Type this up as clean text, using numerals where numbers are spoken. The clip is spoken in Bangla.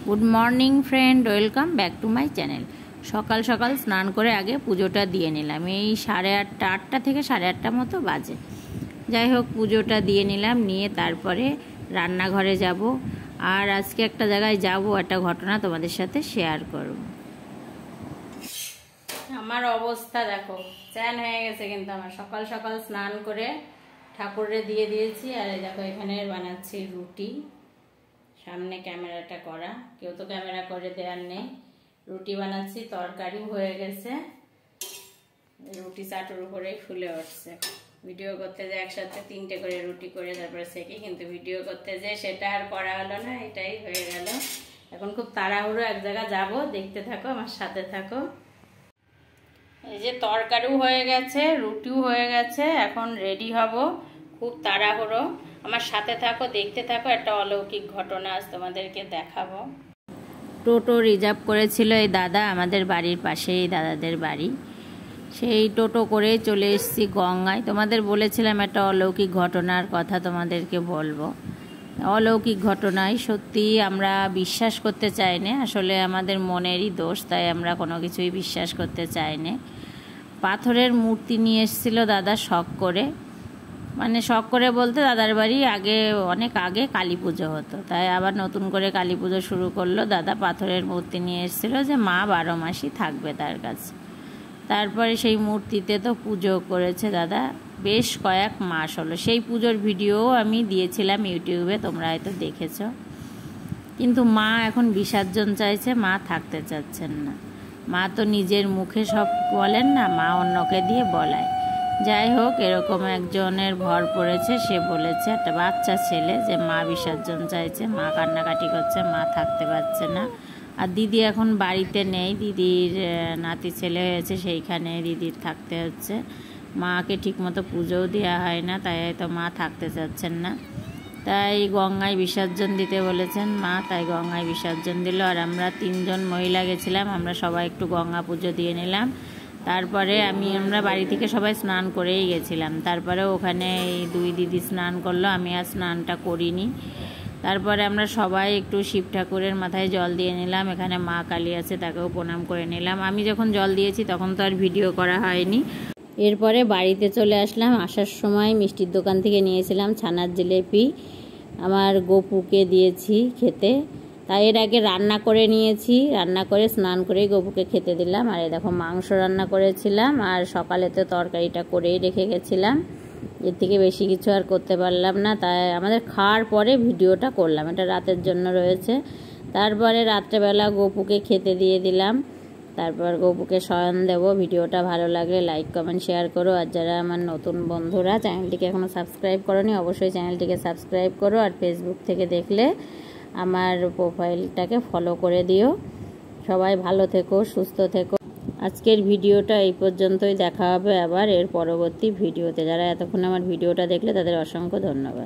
Good morning friend, welcome back to my channel. सकाल सकाल स्नान करे आगे पुजोटा दिए निलाम। এই 8:30 8টা থেকে 8:30 মতো বাজে। যাই হোক, পুজোটা দিয়ে নিলাম, নিয়ে তারপরে রান্নাঘরে যাব। আর আজকে একটা জায়গায় যাব, একটা ঘটনা তোমাদের সাথে শেয়ার করব। আমার অবস্থা দেখো, চ্যান হয়ে গেছে কিন্তু আমার। সকাল সকাল স্নান করে ঠাকুরে দিয়ে দিয়েছি। আর এই দেখো, এখানে বানাচ্ছি রুটি। সামনে ক্যামেরাটা করা, কেউ তো ক্যামেরা করে দেওয়ার নেই। রুটি বানাচ্ছি, তরকারিও হয়ে গেছে। রুটি চাটুর উপরে ফুলে উঠছে। ভিডিও করতে যে একসাথে 3টে করে রুটি করে তারপরে সেকি, কিন্তু ভিডিও করতে যে সেটা আর করা হলো না, এটাই হয়ে গেল। এখন খুব তাড়াহুড়ো এক জায়গায় যাব, দেখতে থাকো, আমার সাথে থাকো। এই যে তরকারিও হয়ে গেছে, রুটিও হয়ে গেছে, এখন রেডি হব। খুব তাড়াহুড়ো, আমার সাথে থাকো, দেখতে থাকো। একটা অলৌকিক ঘটনা আজ তোমাদেরকে দেখাবো। টোটো রিজার্ভ করেছিল এই দাদা, আমাদের বাড়ির পাশেই দাদাদের বাড়ি। সেই টোটো করে চলে এসেছি গঙ্গায়। তোমাদের বলেছিলাম একটা অলৌকিক ঘটনার কথা তোমাদেরকে বলবো। অলৌকিক ঘটনায় সত্যি আমরা বিশ্বাস করতে চাই না, আসলে আমাদের মনেরই দোষ, তাই আমরা কোনো কিছুই বিশ্বাস করতে চাই না। পাথরের মূর্তি নিয়ে এসেছিল দাদা শখ করে, মানে শখ করে বলতে দাদার বাড়ি আগে অনেক আগে কালী পুজো হতো, তাই আবার নতুন করে কালী পুজো শুরু করলো। দাদা পাথরের মূর্তি নিয়ে এসেছিলো যে মা 12 মাসই থাকবে তার কাছে। তারপরে সেই মূর্তিতে তো পুজো করেছে দাদা, বেশ কয়েক মাস হলো। সেই পুজোর ভিডিও আমি দিয়েছিলাম ইউটিউবে, তোমরা হয়তো দেখেছ। কিন্তু মা এখন বিসর্জন চাইছে, মা থাকতে চাচ্ছেন না। মা তো নিজের মুখে সব বলেন না, মা অন্যকে দিয়ে বলায়। যাই হোক, এরকম একজনের ভর পড়েছে, সে বলেছে, একটা বাচ্চা ছেলে, যে মা বিসর্জন চাইছে, মা কান্নাকাটি করছে, মা থাকতে পারছে না। আর দিদি এখন বাড়িতে নেই, দিদির নাতি ছেলে হয়েছে, সেইখানে দিদির থাকতে হচ্ছে। মাকে ঠিকমতো পুজোও দেওয়া হয় না, তাই হয়তো মা থাকতে চাচ্ছেন না। তাই গঙ্গায় বিসর্জন দিতে বলেছেন মা, তাই গঙ্গায় বিসর্জন দিল। আর আমরা 3জন মহিলা গেছিলাম, আমরা সবাই একটু গঙ্গা পুজো দিয়ে নিলাম। তারপরে আমরা বাড়ি থেকে সবাই স্নান করেই গেছিলাম। তারপরে ওখানে এই 2 দিদি স্নান করলো, আমি আর স্নানটা করিনি। তারপরে আমরা সবাই একটু শিব ঠাকুরের মাথায় জল দিয়ে নিলাম। এখানে মা কালী আছে, তাকেও প্রণাম করে নিলাম। আমি যখন জল দিয়েছি তখন তো আর ভিডিও করা হয়নি। এরপরে বাড়িতে চলে আসলাম। আসার সময় মিষ্টির দোকান থেকে নিয়েছিলাম ছানার জিলেপি, আমার গপুকে দিয়েছি খেতে। তাই এর আগে রান্না করে নিয়েছি, রান্না করে স্নান করে গপুকে খেতে দিলাম। আর এই দেখো, মাংস রান্না করেছিলাম, আর সকালে তো তরকারিটা করেই রেখে গেছিলাম। এর থেকে বেশি কিছু আর করতে পারলাম না, তাই আমাদের খাওয়ার পরে ভিডিওটা করলাম, এটা রাতের জন্য রয়েছে। তারপরে রাত্রেবেলা গপুকে খেতে দিয়ে দিলাম, তারপর গপুকে শয়ন দেব। ভিডিওটা ভালো লাগলে লাইক কমেন্ট শেয়ার করো। আর যারা আমার নতুন বন্ধুরা চ্যানেলটিকে এখনও সাবস্ক্রাইব করোনি, অবশ্যই চ্যানেলটিকে সাবস্ক্রাইব করো। আর ফেসবুক থেকে দেখলে আমার প্রোফাইলটাকে ফলো করে দিও। সবাই ভালো থেকো, সুস্থ থেকো। আজকের ভিডিওটা এই পর্যন্তই, দেখা হবে আবার এর পরবর্তী ভিডিওতে। যারা এতক্ষণ আমার ভিডিওটা দেখলে তাদের অসংখ্য ধন্যবাদ।